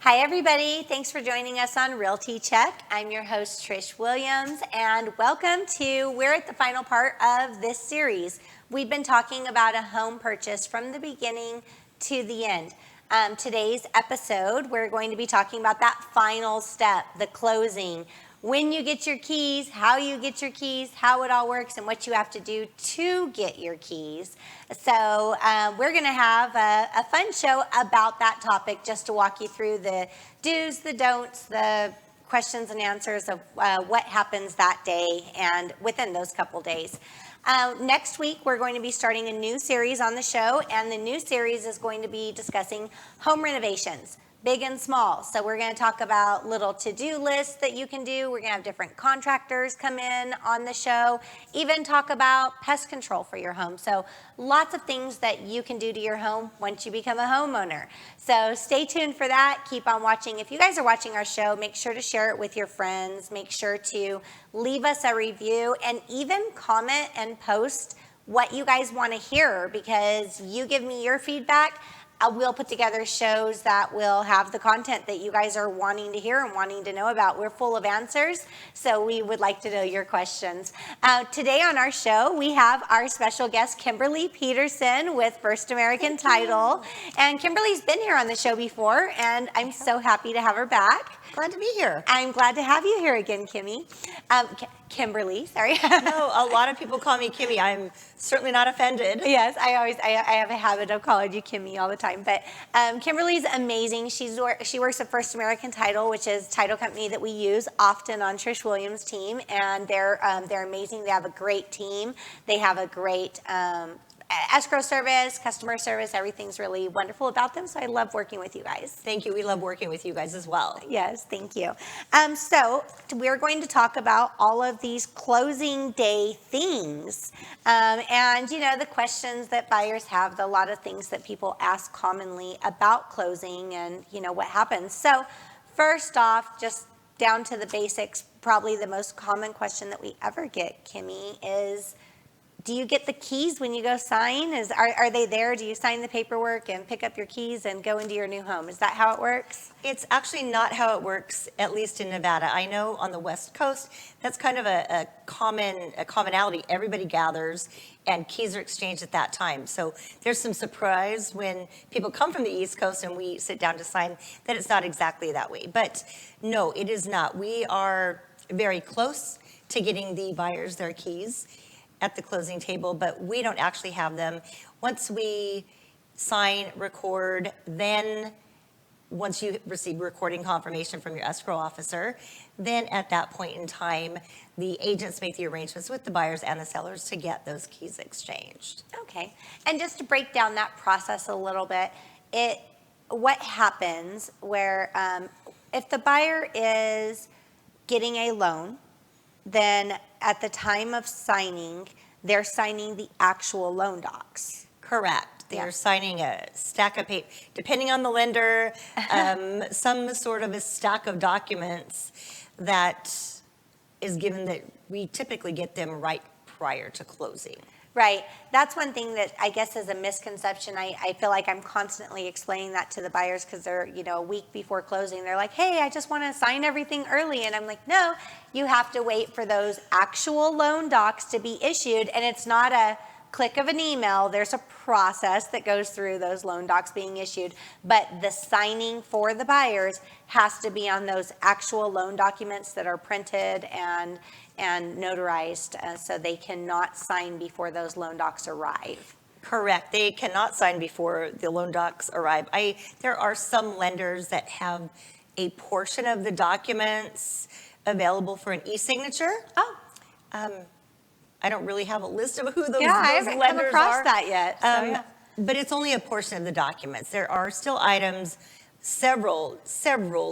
Hi, everybody. Thanks for joining us on Realty Check. I'm your host, Trish Williams, and welcome we're at the final part of this series. We've been talking about a home purchase from the beginning to the end. Today's episode, we're going to be talking about that final step, the closing. When you get your keys, how you get your keys, how it all works, and what you have to do to get your keys. So we're going to have a fun show about that topic just to walk you through the do's, the don'ts, the questions and answers of what happens that day and within those couple days. Next week, we're going to be starting a new series on the show, and the new series is going to be discussing home renovations. Big and small. So we're going to talk about little to-do lists that you can do. We're going to have different contractors come in on the show, even talk about pest control for your home. So lots of things that you can do to your home once you become a homeowner. So stay tuned for that. Keep on watching. If you guys are watching our show, make sure to share it with your friends. Make sure to leave us a review and even comment and post what you guys want to hear, because you give me your feedback. We'll put together shows that will have the content that you guys are wanting to hear and wanting to know about. We're full of answers, so we would like to know your questions. Today on our show, we have our special guest, Kimberly Petersen with First American Title. And Kimberly's been here on the show before, and I'm so happy to have her back. Glad to be here. I'm glad to have you here again, Kimmy. Kimberly, sorry. No, a lot of people call me Kimmy. I'm certainly not offended. Yes, I have a habit of calling you Kimmy all the time. But Kimberly's amazing. She works at First American Title, which is a title company that we use often on Trish Williams' team, and they're amazing. They have a great team. They have a great escrow service, customer service. Everything's really wonderful about them, so I love working with you guys. Thank you. We love working with you guys as well. Yes, thank you. So we're going to talk about all of these closing day things, and the questions that buyers have, a lot of things that people ask commonly about closing, and what happens. So first off, just down to the basics, probably the most common question that we ever get, Kimmy, is, do you get the keys when you go sign? Are they there? Do you sign the paperwork and pick up your keys and go into your new home? Is that how it works? It's actually not how it works, at least in Nevada. I know on the West Coast, that's kind of a commonality. Everybody gathers and keys are exchanged at that time. So there's some surprise when people come from the East Coast and we sit down to sign that it's not exactly that way. But no, it is not. We are very close to getting the buyers their keys at the closing table, but we don't actually have them. Once we sign, record, then once you receive recording confirmation from your escrow officer, then at that point in time, the agents make the arrangements with the buyers and the sellers to get those keys exchanged. Okay, and just to break down that process a little bit, what happens where if the buyer is getting a loan, then at the time of signing, they're signing the actual loan docs. Correct. They're signing a stack of paper, depending on the lender, some sort of a stack of documents that is given that we typically get them right prior to closing. Right. That's one thing that I guess is a misconception. I feel like I'm constantly explaining that to the buyers because they're, a week before closing. They're like, hey, I just want to sign everything early. And I'm like, no, you have to wait for those actual loan docs to be issued. And it's not a click of an email. There's a process that goes through those loan docs being issued. But the signing for the buyers has to be on those actual loan documents that are printed and notarized, so they cannot sign before those loan docs arrive. Correct. They cannot sign before the loan docs arrive. There are some lenders that have a portion of the documents available for an e-signature. Oh. I don't really have a list of who those I haven't lenders come across are. that yet. But it's only a portion of the documents. There are still items, several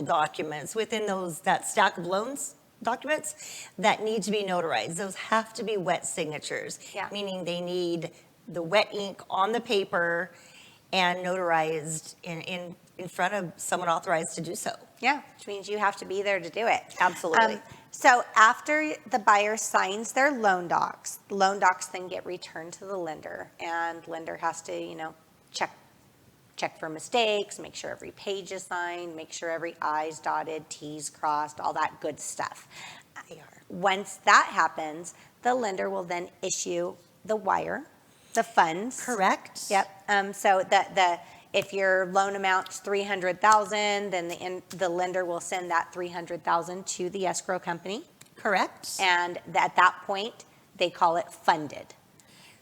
documents within that stack of loans documents that need to be notarized. Those have to be wet signatures, meaning they need the wet ink on the paper and notarized in front of someone authorized to do so. Yeah, which means you have to be there to do it. Absolutely. So after the buyer signs their loan docs then get returned to the lender, and lender has to, check check for mistakes, make sure every page is signed, make sure every I's dotted, T's crossed, all that good stuff. Once that happens, the lender will then issue the wire, the funds. Correct. Yep. So if your loan amount's $300,000, then the lender will send that $300,000 to the escrow company. Correct. And at that point, they call it funded.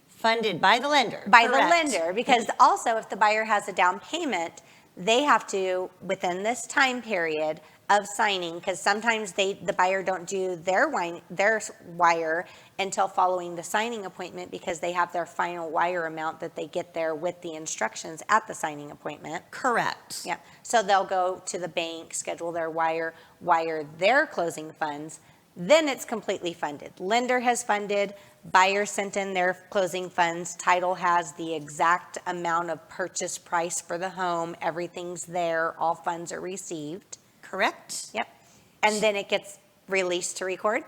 Funded by the lender. By the lender, because also if the buyer has a down payment, they have to, within this time period of signing, because sometimes the buyer don't do their wire until following the signing appointment because they have their final wire amount that they get there with the instructions at the signing appointment. Correct. Yeah. So they'll go to the bank, schedule their wire their closing funds. Then it's completely funded. Lender has funded, buyer sent in their closing funds, title has the exact amount of purchase price for the home, everything's there, all funds are received. Correct. Yep. And then it gets released to record?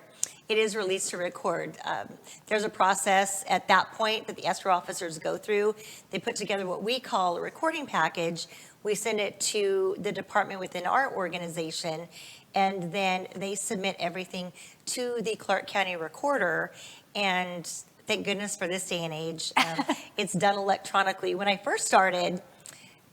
It is released to record. There's a process at that point that the escrow officers go through. They put together what we call a recording package. We send it to the department within our organization, and then they submit everything to the Clark County recorder. And thank goodness for this day and age, it's done electronically. When I first started,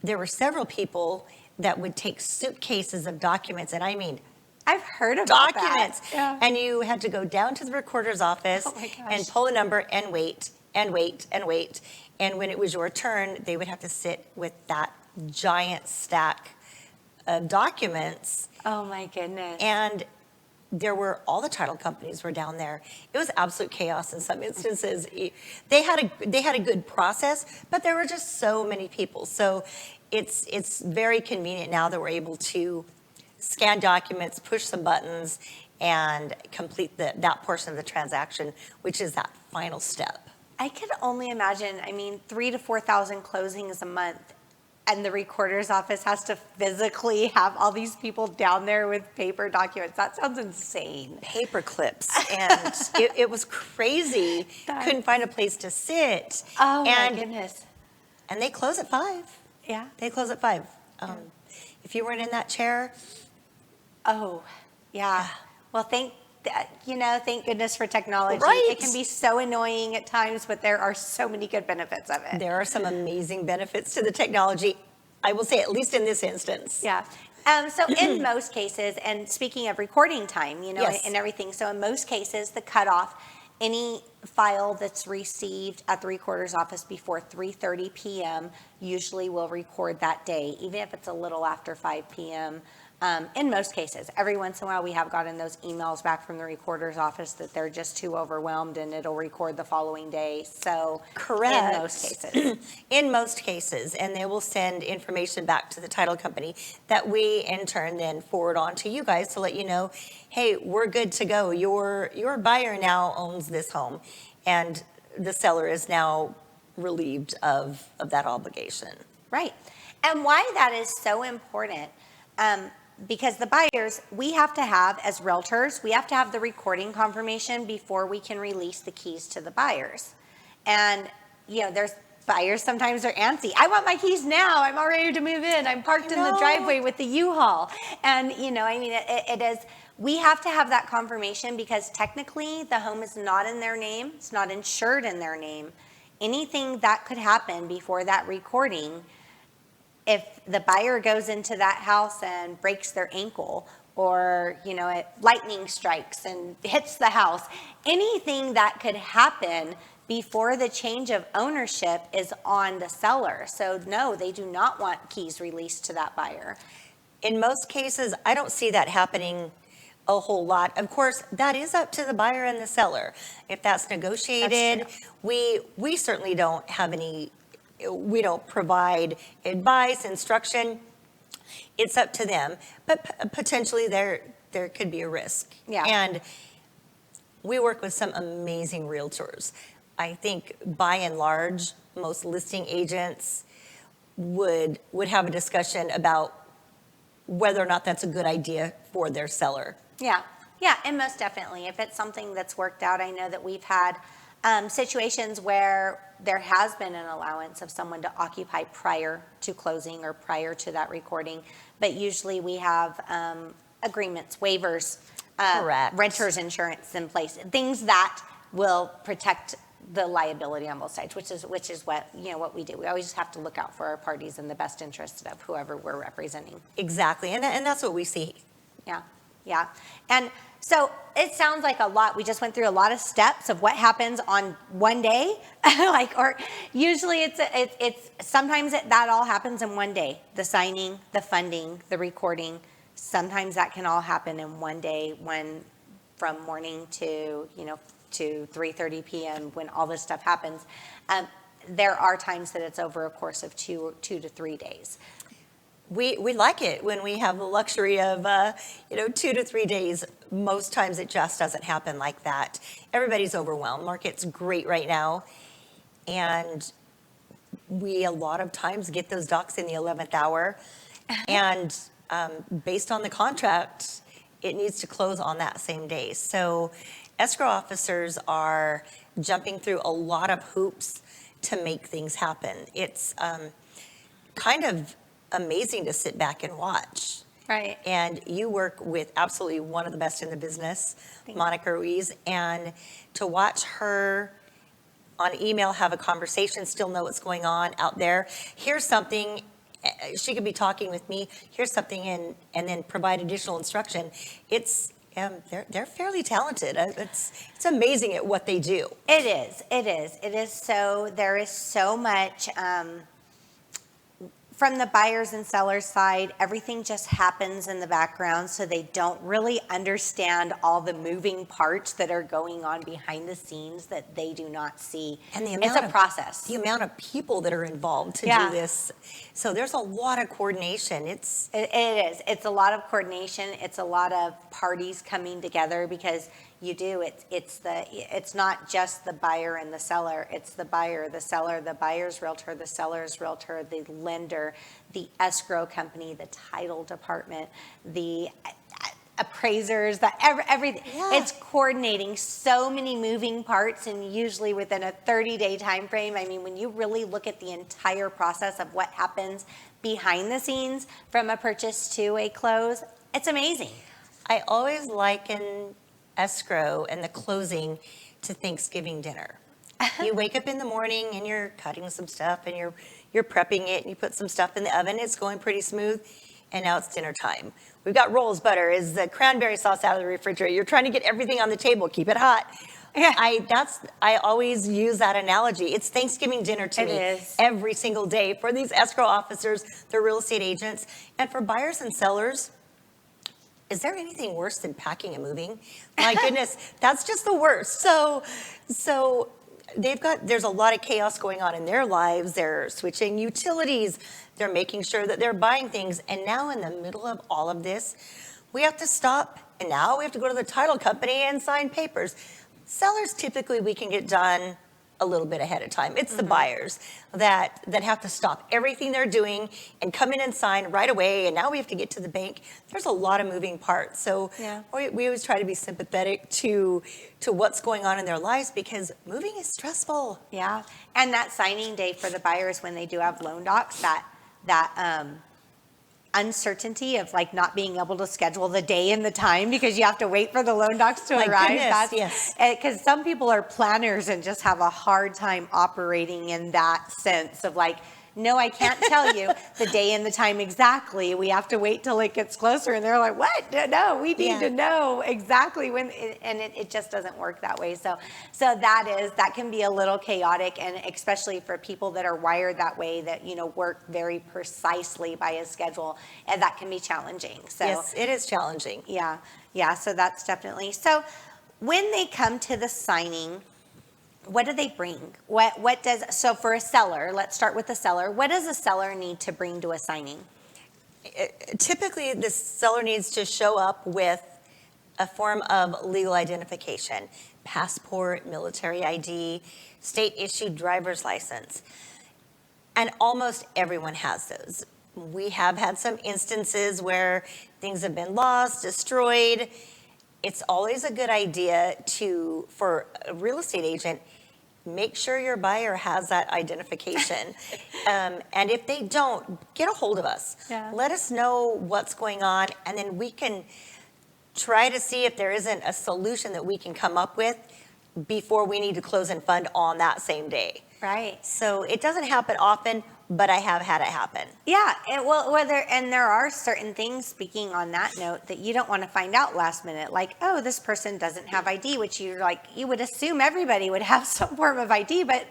there were several people that would take suitcases of documents, and I mean, I've heard about documents. That. Yeah. And you had to go down to the recorder's office and pull a number and wait and wait and wait. And when it was your turn, they would have to sit with that giant stack of documents. Oh my goodness. And there were, all the title companies were down there. It was absolute chaos in some instances. They had a good process, but there were just so many people. So it's very convenient now that we're able to scan documents, push some buttons, and complete that portion of the transaction, which is that final step. I could only imagine, 3,000 to 4,000 closings a month, and the recorder's office has to physically have all these people down there with paper documents. That sounds insane. Paper clips, and it was crazy. Couldn't find a place to sit. Oh my goodness. And they close at 5. Yeah. They close at 5. If you weren't in that chair. Oh, yeah. Well, thank goodness for technology. Right. It can be so annoying at times, but there are so many good benefits of it. There are some amazing benefits to the technology, I will say, at least in this instance. Yeah. So in most cases, and speaking of recording time, Yes. and everything, so in most cases, the cutoff, any file that's received at the recorder's office before 3:30 p.m. usually will record that day, even if it's a little after 5 p.m. In most cases. Every once in a while, we have gotten those emails back from the recorder's office that they're just too overwhelmed and it'll record the following day. So, correct. In most cases. In most cases, and they will send information back to the title company that we in turn then forward on to you guys to let you know, hey, we're good to go. Your buyer now owns this home, and the seller is now relieved of that obligation. Right. And why that is so important, because the buyers, we have to have, as realtors, we have to have the recording confirmation before we can release the keys to the buyers. And, there's buyers, sometimes they're antsy. I want my keys now. I'm all ready to move in. I'm parked in the driveway with the U-Haul. And, it is, we have to have that confirmation because technically the home is not in their name. It's not insured in their name. Anything that could happen before that recording, if the buyer goes into that house and breaks their ankle or, lightning strikes and hits the house, anything that could happen before the change of ownership is on the seller. So no, they do not want keys released to that buyer. In most cases, I don't see that happening a whole lot. Of course, that is up to the buyer and the seller. If that's negotiated, we certainly don't have any. We don't provide advice, instruction. It's up to them. But potentially there could be a risk. Yeah. And we work with some amazing realtors. I think by and large, most listing agents would have a discussion about whether or not that's a good idea for their seller. Yeah, and most definitely. If it's something that's worked out, I know that we've had situations where there has been an allowance of someone to occupy prior to closing or prior to that recording, but usually we have agreements, waivers, Correct. renter's insurance in place, things that will protect the liability on both sides, which is what what we do. We always have to look out for our parties in the best interest of whoever we're representing. Exactly, and that's what we see. Yeah. And so it sounds like a lot. We just went through a lot of steps of what happens on one day, or usually it's sometimes that all happens in one day. The signing, the funding, the recording. Sometimes that can all happen in one day, from morning to 3:30 p.m. when all this stuff happens. There are times that it's over a course of 2 to 3 days. We like it when we have the luxury of 2 to 3 days. Most times it just doesn't happen like that. Everybody's overwhelmed. Market's great right now, and we a lot of times get those docs in the 11th hour, and based on the contract, it needs to close on that same day. So escrow officers are jumping through a lot of hoops to make things happen. It's kind of amazing to sit back and watch. Right. And you work with absolutely one of the best in the business, Monica Ruiz, and to watch her on email have a conversation, still know what's going on out there. Here's something, she could be talking with me, here's something, and then provide additional instruction. It's they're fairly talented. It's amazing at what they do. It is. So there is so much. From the buyers and sellers side, everything just happens in the background, so they don't really understand all the moving parts that are going on behind the scenes that they do not see. And it's a process. The amount of people that are involved to do this. So there's a lot of coordination. It is. It's a lot of coordination. It's a lot of parties coming together because it's not just the buyer and the seller. It's the buyer, the seller, the buyer's realtor, the seller's realtor, the lender, the escrow company, the title department, the appraisers, everything. Yeah. It's coordinating so many moving parts, and usually within a 30-day time frame. I mean, when you really look at the entire process of what happens behind the scenes from a purchase to a close, it's amazing. I always liken escrow and the closing to Thanksgiving dinner. You wake up in the morning and you're cutting some stuff and you're prepping it and you put some stuff in the oven. It's going pretty smooth, and now it's dinner time. We've got rolls butter. Is the cranberry sauce out of the refrigerator? You're trying to get everything on the table. Keep it hot. Yeah. I always use that analogy. It's Thanksgiving dinner to me is. every single day for these escrow officers, the real estate agents, and for buyers and sellers. Is there anything worse than packing and moving? My goodness, that's just the worst. So there's a lot of chaos going on in their lives. They're switching utilities. They're making sure that they're buying things. And now in the middle of all of this, we have to stop. And now we have to go to the title company and sign papers. Sellers, typically we can get done a little bit ahead of time. It's the buyers that have to stop everything they're doing and come in and sign right away. And now we have to get to the bank. There's a lot of moving parts. So we always try to be sympathetic to what's going on in their lives, because moving is stressful. Yeah. And that signing day for the buyers when they do have loan docs, that uncertainty of like not being able to schedule the day and the time because you have to wait for the loan docs to arrive. Goodness, yes. Because some people are planners and just have a hard time operating in that sense of like, no, I can't tell you the day and the time exactly. We have to wait till it gets closer. And they're like, what? No, we need to know exactly when. And it just doesn't work that way. So that can be a little chaotic. And especially for people that are wired that way, that, work very precisely by a schedule, and that can be challenging. So yes, it is challenging. Yeah. So that's definitely. So when they come to the signing, what do they bring? So for a seller, let's start with the seller. What does a seller need to bring to a signing? Typically, the seller needs to show up with a form of legal identification: passport, military ID, state-issued driver's license. And almost everyone has those. We have had some instances where things have been lost, destroyed. It's always a good idea for a real estate agent, make sure your buyer has that identification. And if they don't, get a hold of us. Yeah. Let us know what's going on, and then we can try to see if there isn't a solution that we can come up with before we need to close and fund on that same day. Right. So it doesn't happen often, but I have had it happen. Yeah, and there are certain things, speaking on that note, that you don't want to find out last minute, like, oh, this person doesn't have ID, which you would assume everybody would have some form of ID, but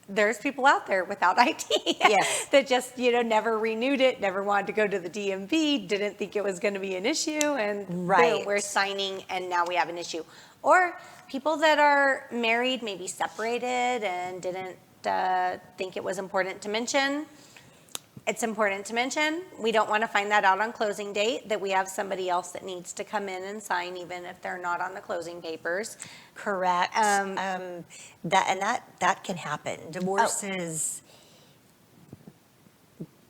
there's people out there without ID Yes. that just, never renewed it, never wanted to go to the DMV, didn't think it was going to be an issue, and Right. boom, we're signing, and now we have an issue. Or people that are married, maybe separated, and didn't think it was important to mention. It's important to mention. We don't want to find that out on closing date, that we have somebody else that needs to come in and sign, even if they're not on the closing papers. Correct. That can happen. Divorce is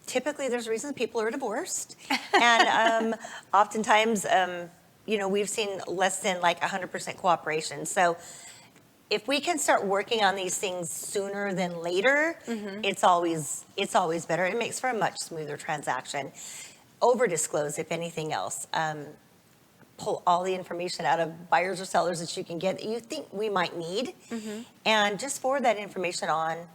typically, there's reasons people are divorced, and oftentimes, we've seen less than like 100% cooperation. So if we can start working on these things sooner than later, it's always better. It makes for a much smoother transaction. Over disclose, if anything else. Pull all the information out of buyers or sellers that you can get that you think we might need, and just forward that information on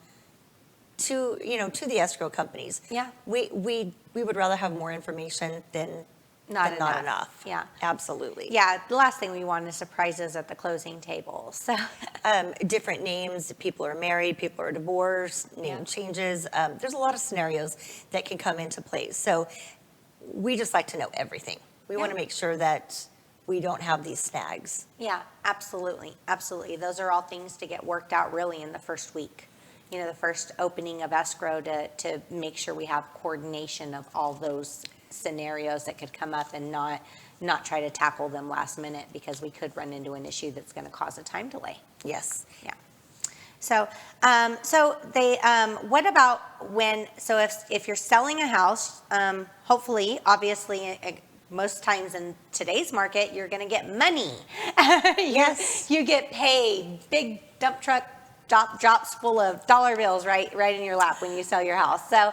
to the escrow companies. Yeah. We would rather have more information than Not not enough. enough. Yeah. Absolutely. Yeah, the last thing we want is surprises at the closing table. So, Different names, people are married, people are divorced, name changes. There's a lot of scenarios that can come into place. So we just like to know everything. We want to make sure that we don't have these snags. yeah, absolutely, absolutely. Those are all things to get worked out really in the first week. The first opening of escrow to make sure we have coordination of all those scenarios that could come up, and not try to tackle them last minute, because we could run into an issue that's going to cause a time delay. Yes. Yeah. So, what about if you're selling a house, hopefully, obviously, most times in today's market, you're going to get money. Yes. You get paid, big dump truck drops full of dollar bills right in your lap when you sell your house. So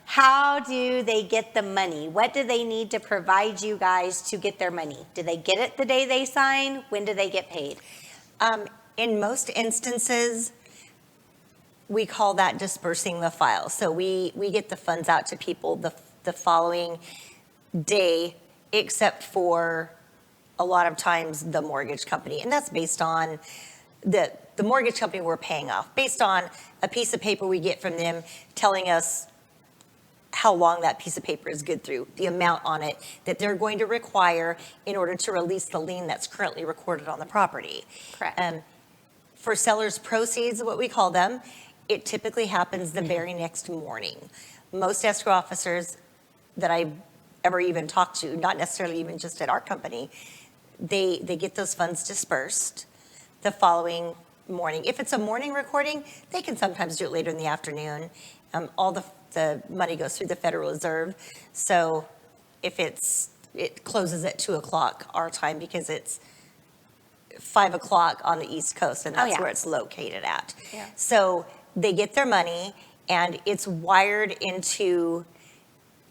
how do they get the money? What do they need to provide you guys to get their money? Do they get it the day they sign? When do they get paid? In most instances, we call that dispersing the file. So we get the funds out to people the following day, except for a lot of times the mortgage company. And that's based on the mortgage company we're paying off, based on a piece of paper we get from them telling us how long that piece of paper is good through, the amount on it that they're going to require in order to release the lien that's currently recorded on the property. Correct. For sellers' proceeds, what we call them, it typically happens the very next morning. Most escrow officers that I've ever even talked to, not necessarily even just at our company, they get those funds dispersed the following morning. If it's a morning recording, they can sometimes do it later in the afternoon. All the money goes through the Federal Reserve. So if it closes at 2:00 our time, because it's 5:00 on the East Coast, and that's where it's located at. Yeah. So they get their money, and it's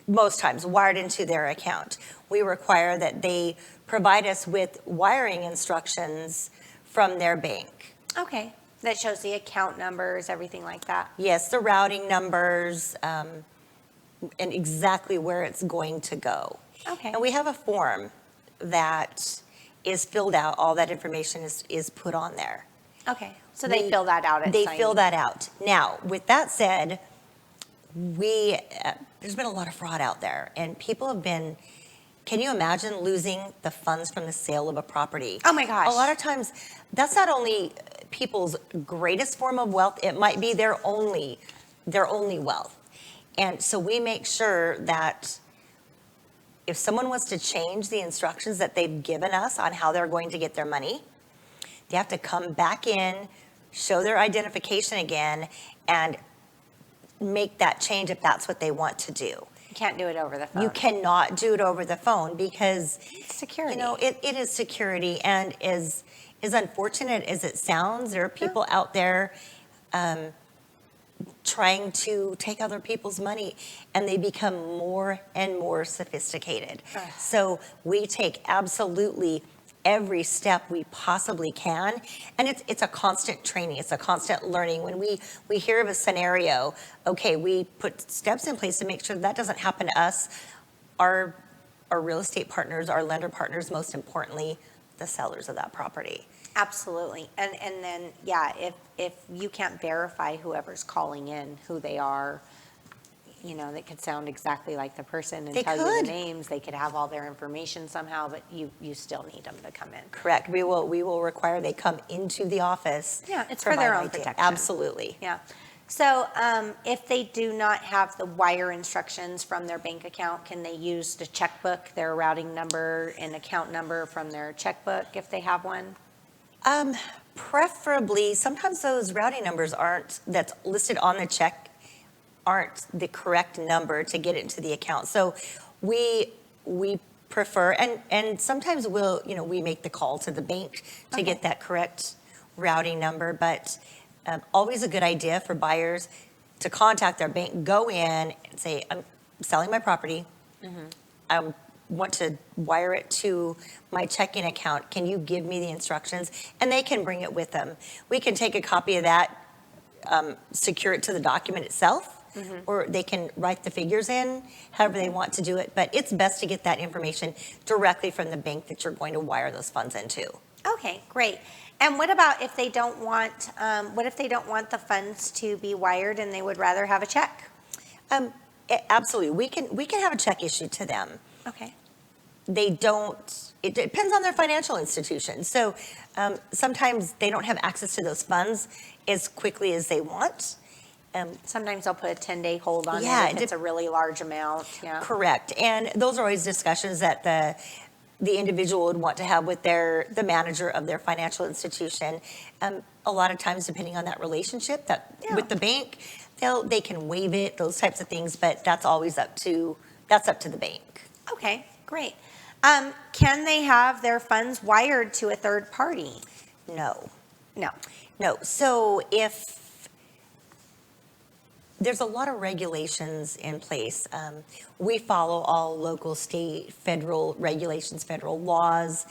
most times wired into their account. We require that they provide us with wiring instructions from their bank. Okay. That shows the account numbers, everything like that. Yes, the routing numbers, and exactly where it's going to go. Okay. And we have a form that is filled out. All that information is put on there. Okay. So they fill that out at They signing. fill that out. Now, with that said, there's been a lot of fraud out there, and people have been. Can you imagine losing the funds from the sale of a property? Oh my gosh. A lot of times, that's not only people's greatest form of wealth, it might be their only wealth. And so we make sure that if someone wants to change the instructions that they've given us on how they're going to get their money, they have to come back in, show their identification again, and make that change if that's what they want to do. You can't do it over the phone. You cannot do it over the phone, because It's security. it is security, and as unfortunate as it sounds, there are people out there trying to take other people's money, and they become more and more sophisticated. So we take absolutely every step we possibly can, and it's a constant training, it's a constant learning. When we hear of a scenario, okay, we put steps in place to make sure that doesn't happen to us, our real estate partners, our lender partners, most importantly, the sellers of that property. Absolutely. And then, yeah, if you can't verify whoever's calling in, who they are, you know, they could sound exactly like the person and They tell you could. the names. They could have all their information somehow, but you still need them to come in. Correct. We will require they come into the office. Yeah, it's for their provide own ID. protection. Absolutely. Yeah. So if they do not have the wire instructions from their bank account, can they use the checkbook, their routing number and account number from their checkbook if they have one? Preferably, sometimes those routing numbers that's listed on the check aren't the correct number to get it into the account. So we prefer, and sometimes we make the call to the bank to get that correct routing number, but always a good idea for buyers to contact their bank, go in and say, I'm selling my property. I want to wire it to my checking account. Can you give me the instructions? And they can bring it with them. We can take a copy of that, secure it to the document itself, or they can write the figures in, however they want to do it. But it's best to get that information directly from the bank that you're going to wire those funds into. Okay, great. And what about if they don't want, the funds to be wired and they would rather have a check? Absolutely. We can have a check issued to them. Okay. It depends on their financial institution. So sometimes they don't have access to those funds as quickly as they want. Sometimes they'll put a 10-day hold on Yeah, it if it's a really large amount. Yeah. Correct. And those are always discussions that the individual would want to have with the manager of their financial institution. A lot of times, depending on that relationship with the bank, they can waive it, those types of things, but that's always up to the bank. Okay, great. Can they have their funds wired to a third party? No. No. So if there's a lot of regulations in place, we follow all local, state, federal regulations, federal laws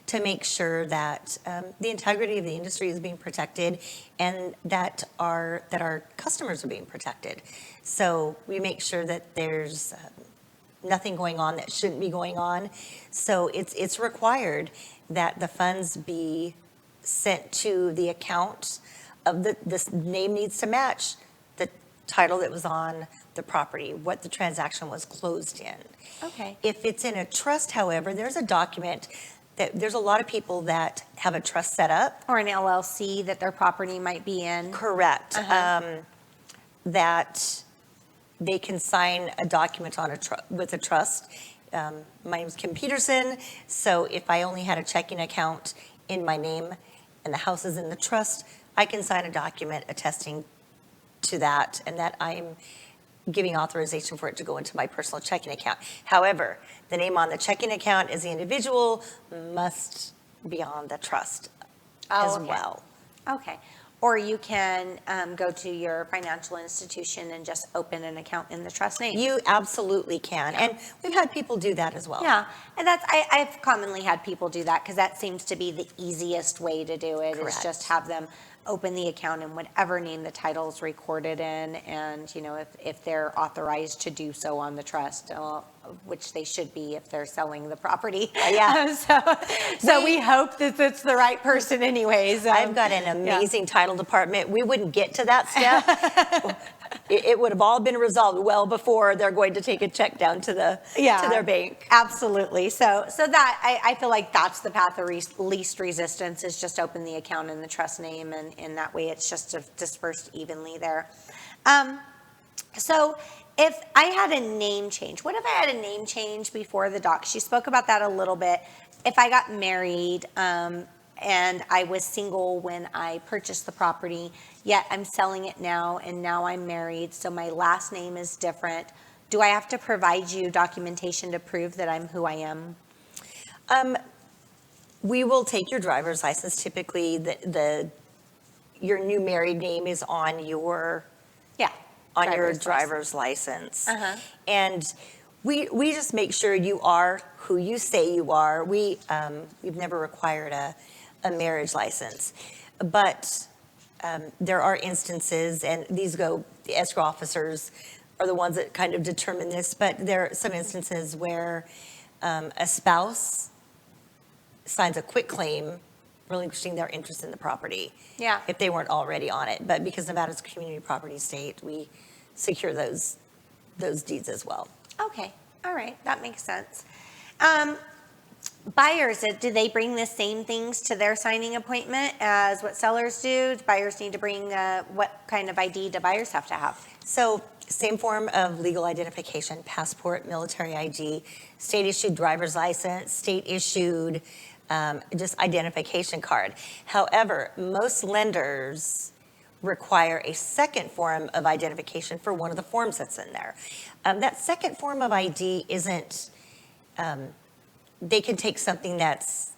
to make sure that the integrity of the industry is being protected and that our customers are being protected. So we make sure that there's nothing going on that shouldn't be going on. So it's required that the funds be sent to the account of this name needs to match the title that was on the property, what the transaction was closed in. Okay. If it's in a trust, however, there's a document that there's a lot of people that have a trust set up. Or an LLC that their property might be in. Correct. That they can sign a document on with a trust. My name is Kim Petersen, so if I only had a checking account in my name and the house is in the trust, I can sign a document attesting to that and that I'm giving authorization for it to go into my personal checking account. However, the name on the checking account as the individual must be on the trust as well. Okay. Or you can go to your financial institution and just open an account in the trust name. You absolutely can. And we've had people do that as well. Yeah, and I've commonly had people do that because that seems to be the easiest way to do it. Correct. Is just have them open the account in whatever name the title is recorded in, and if they're authorized to do so on the trust, which they should be if they're selling the property. Yeah. So we hope that it's the right person anyways. I've got an amazing title department. We wouldn't get to that step. It would have all been resolved well before they're going to take a check down to their bank. Absolutely. So that I feel like that's the path of least resistance, is just open the account in the trust name, and in that way it's just dispersed evenly there. So if I had a name change, what if I had a name change before the docs? She spoke about that a little bit. If I got married and I was single when I purchased the property, yet I'm selling it now and now I'm married, so my last name is different. Do I have to provide you documentation to prove that I'm who I am? we will take your driver's license. Typically, your new married name is on your Yeah. driver's license. Uh-huh. And we just make sure you are who you say you are. We've never required a marriage license, but there are instances, and the escrow officers are the ones that kind of determine this, but there are some instances where a spouse signs a quitclaim relinquishing their interest in the property. Yeah. If they weren't already on it. But because Nevada's a community property state, we secure those deeds as well. Okay. All right. That makes sense. Buyers, do they bring the same things to their signing appointment as what sellers do? Do buyers need to bring, what kind of ID do buyers have to have? So same form of legal identification: passport, military ID, state-issued driver's license, state-issued just identification card. However, most lenders require a second form of identification for one of the forms that's in there. That second form of ID isn't, they can take something that's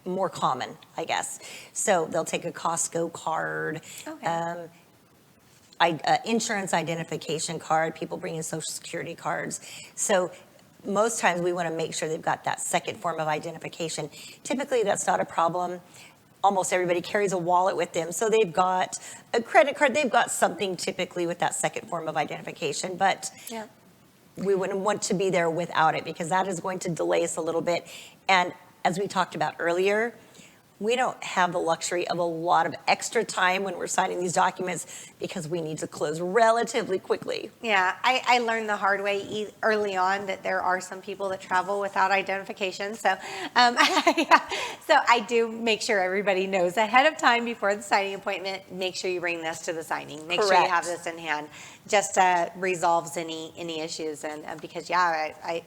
more common, I guess. So they'll take a Costco card, Okay. Insurance identification card. People bring in social security cards. So most times we want to make sure they've got that second form of identification. Typically, that's not a problem. Almost everybody carries a wallet with them, so they've got a credit card. They've got something typically with that second form of identification, but Yeah. we wouldn't want to be there without it, because that is going to delay us a little bit. And as we talked about earlier, we don't have the luxury of a lot of extra time when we're signing these documents, because we need to close relatively quickly. Yeah, I learned the hard way early on that there are some people that travel without identification. So, so I do make sure everybody knows ahead of time before the signing appointment. Make sure you bring this to the signing. Make sure you Correct. have this in hand. Just resolves any issues, and because I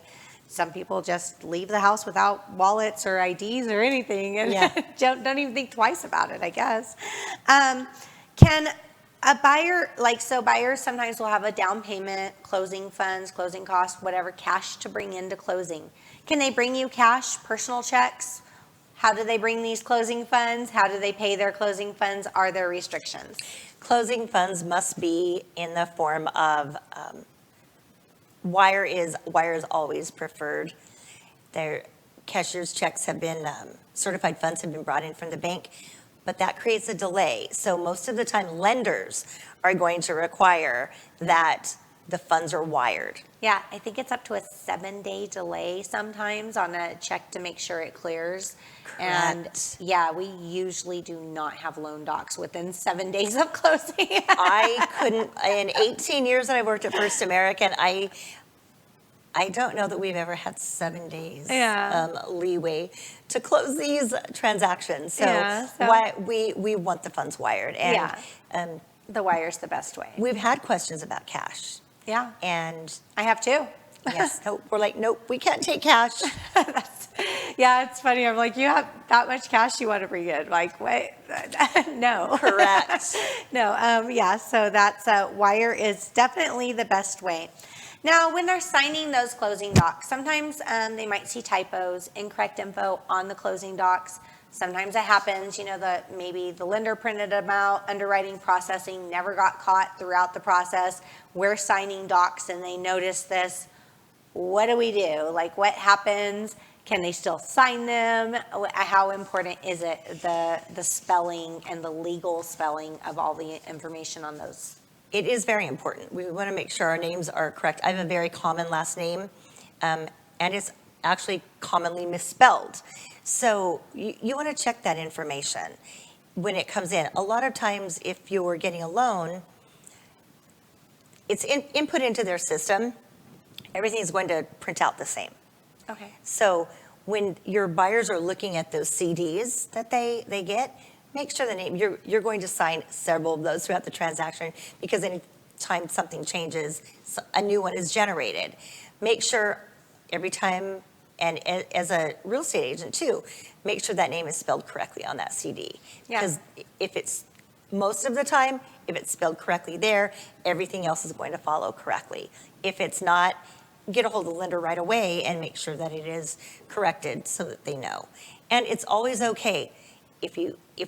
some people just leave the house without wallets or IDs or anything, and Yeah. don't even think twice about it, I guess. Can a buyer, buyers sometimes will have a down payment, closing funds, closing costs, whatever, cash to bring into closing. Can they bring you cash, personal checks? How do they bring these closing funds? How do they pay their closing funds? Are there restrictions? Closing funds must be in the form of wire is always preferred. Their cashier's checks have been, certified funds have been brought in from the bank, but that creates a delay. So most of the time, lenders are going to require that the funds are wired. Yeah, I think it's up to a 7-day delay sometimes on a check to make sure it clears. And Correct. yeah, we usually do not have loan docs within 7 days of closing. I couldn't, in 18 years that I worked at First American, I don't know that we've ever had 7 days leeway to close these transactions. So, why we want the funds wired. And the wire's the best way. we've had questions about cash. Yeah, And I have too. yes, we're like, nope, we can't take cash. Yeah, it's funny. I'm like, you have that much cash you want to bring in? Like, what? No. Correct. No. Yeah. So that's wire is definitely the best way. Now, when they're signing those closing docs, sometimes they might see typos, incorrect info on the closing docs. Sometimes it happens, maybe the lender printed them out, underwriting processing never got caught throughout the process. We're signing docs and they notice this. What do we do? Like, what happens? Can they still sign them? How important is it, the spelling and the legal spelling of all the information on those? It is very important. We want to make sure our names are correct. I have a very common last name, and it's actually commonly misspelled. So you want to check that information when it comes in. A lot of times, if you're getting a loan, it's input into their system. Everything is going to print out the same. Okay. So when your buyers are looking at those CDs that they get, make sure the name, you're going to sign several of those throughout the transaction, because anytime something changes, a new one is generated. Make sure every time, and as a real estate agent too, make sure that name is spelled correctly on that CD. Yeah. Because if it's, most of the time, if it's spelled correctly there, everything else is going to follow correctly. If it's not, get a hold of the lender right away and make sure that it is corrected so that they know. And it's always okay if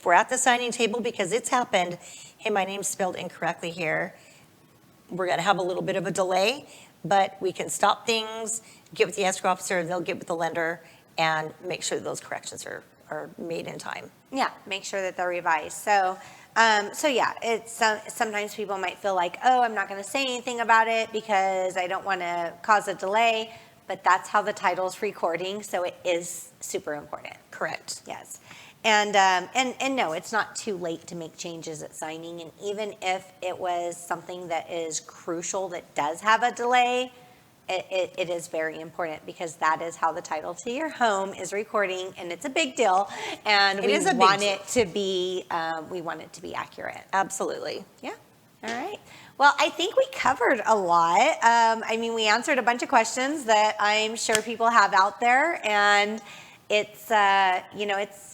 we're at the signing table, because it's happened, hey, my name's spelled incorrectly here, we're going to have a little bit of a delay, but we can stop things, get with the escrow officer, they'll get with the lender, and make sure that those corrections are made in time. Yeah, make sure that they're revised. So yeah, it's sometimes people might feel like, oh, I'm not going to say anything about it because I don't want to cause a delay, but that's how the title's recording, so it is super important. Correct. Yes. And no, it's not too late to make changes at signing. And even if it was something that is crucial that does have a delay, it is very important, because that is how the title to your home is recording, and it's a big deal. And we want it to be accurate. Absolutely. Yeah. All right. Well, I think we covered a lot. I mean, we answered a bunch of questions that I'm sure people have out there, and it's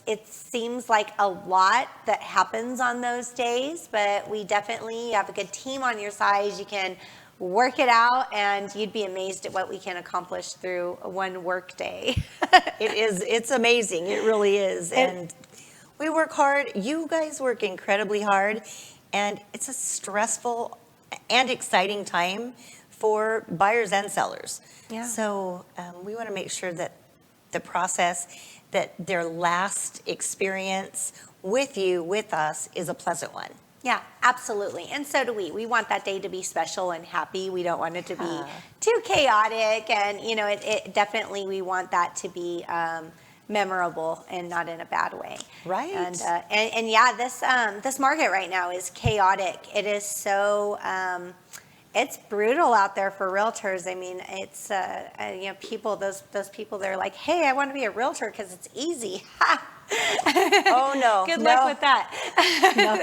it seems like a lot that happens on those days, but we definitely have a good team on your side. You can work it out, and you'd be amazed at what we can accomplish through one work day. It's amazing. It really is. And we work hard. You guys work incredibly hard, and it's a stressful and exciting time for buyers and sellers. Yeah. So we want to make sure that the process, that their last experience with you, with us, is a pleasant one. Yeah, absolutely. And so do we. We want that day to be special and happy. We don't want it to be too chaotic. And, it definitely, we want that to be memorable and not in a bad way. Right. And yeah, this market right now is chaotic. It is so, it's brutal out there for realtors. I mean, it's, people, those people, they're like, hey, I want to be a realtor because it's easy. Oh no! Good luck with that. No.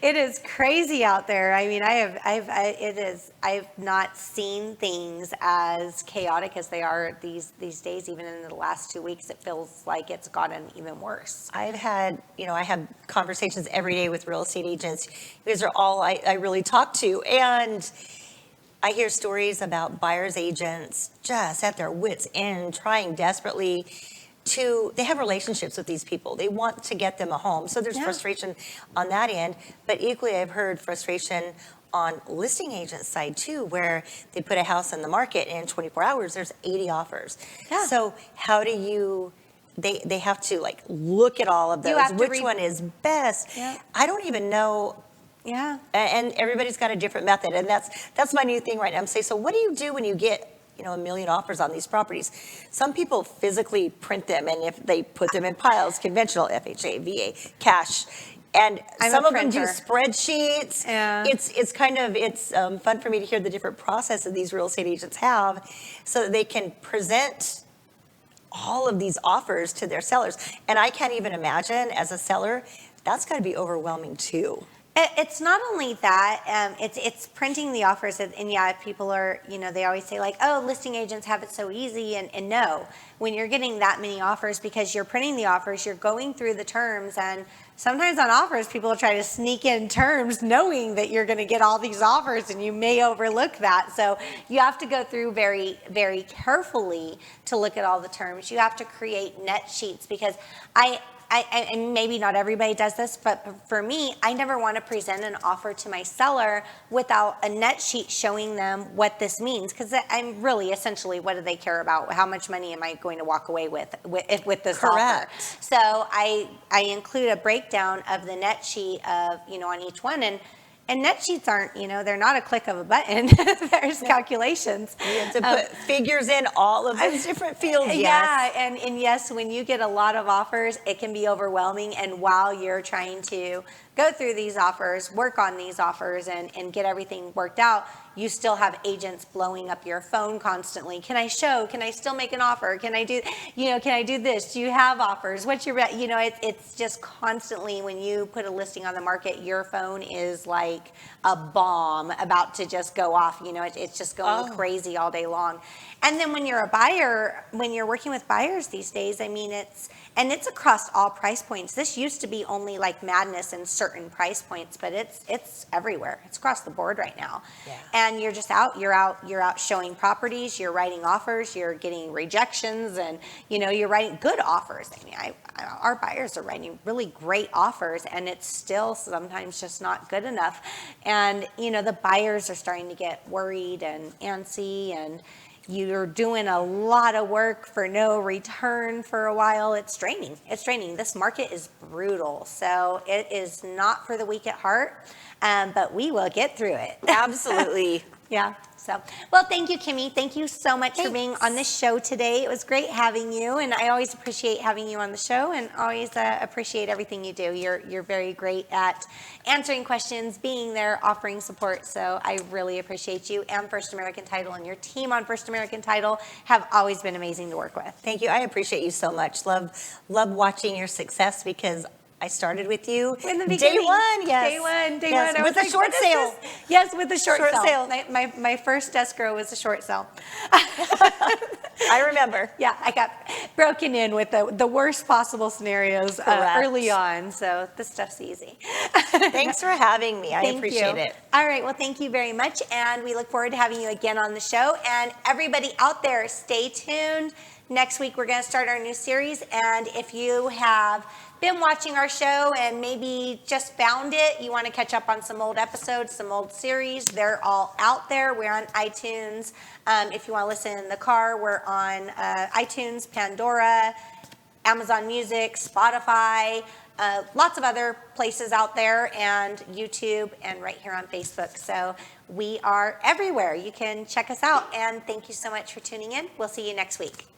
It is crazy out there. I mean, I've not seen things as chaotic as they are these days. Even in the last 2 weeks, it feels like it's gotten even worse. I have conversations every day with real estate agents. You guys are all I really talk to, and I hear stories about buyers agents just at their wits' end, trying desperately they have relationships with these people. They want to get them a home. So there's frustration on that end. But equally, I've heard frustration on listing agent side too, where they put a house on the market and in 24 hours, there's 80 offers. Yeah. So how do they have to look at all of those. Which one is best? Yeah. I don't even know. Yeah. And everybody's got a different method. And that's my new thing right now. I'm saying, so what do you do when you get a million offers on these properties? Some people physically print them, and if they put them in piles, conventional, FHA, VA, cash, and some of them do spreadsheets. Yeah. It's fun for me to hear the different processes these real estate agents have, so that they can present all of these offers to their sellers. And I can't even imagine, as a seller, that's got to be overwhelming too. It's not only that, it's printing the offers, and yeah, people are, they always say oh, listing agents have it so easy, and no, when you're getting that many offers, because you're printing the offers, you're going through the terms, and sometimes on offers, people try to sneak in terms knowing that you're going to get all these offers, and you may overlook that. So you have to go through very, very carefully to look at all the terms. You have to create net sheets, because and maybe not everybody does this, but for me, I never want to present an offer to my seller without a net sheet showing them what this means, because I'm really essentially, what do they care about? How much money am I going to walk away with this offer? So I include a breakdown of the net sheet of, on each one, and net sheets aren't, they're not a click of a button. There's calculations. You have to put figures in all of those different fields. Yeah, and yes, when you get a lot of offers, it can be overwhelming. And while you're trying to go through these offers, work on these offers, and get everything worked out, you still have agents blowing up your phone constantly. Can I still make an offer? Can I do this? Do you have offers? What's your, it's just constantly, when you put a listing on the market, your phone is like a bomb about to just go off. It's just going crazy all day long. And then when you're a buyer, when you're working with buyers these days, I mean, it's across all price points. This used to be only like madness in certain price points, but it's everywhere. It's across the board right now. Yeah. and you're just you're out showing properties, you're writing offers, you're getting rejections, and you're writing good offers. I mean, our buyers are writing really great offers, and it's still sometimes just not good enough. And the buyers are starting to get worried and antsy, and you're doing a lot of work for no return for a while. It's draining. This market is brutal. So it is not for the weak at heart, but we will get through it. Absolutely. Yeah. So, well, thank you, Kimmy. Thank you so much for being on the show today. It was great having you, and I always appreciate having you on the show, and always appreciate everything you do. You're very great at answering questions, being there, offering support. So I really appreciate you and First American Title, and your team on First American Title have always been amazing to work with. Thank you. I appreciate you so much. Love watching your success, because I started with you in the beginning. Day one. Day one. With a short sale. Yes, with the short sale. My first escrow was a short sale. I remember. Yeah, I got broken in with the worst possible scenarios early on, so this stuff's easy. Thanks for having me. I appreciate it. All right, well, thank you very much, and we look forward to having you again on the show. And everybody out there, stay tuned. Next week, we're going to start our new series, and if you have been watching our show and maybe just found it, you want to catch up on some old episodes, some old series, they're all out there. We're on iTunes. If you want to listen in the car, we're on iTunes, Pandora, Amazon Music, Spotify, lots of other places out there, and YouTube, and right here on Facebook. So we are everywhere. You can check us out, and thank you so much for tuning in. We'll see you next week.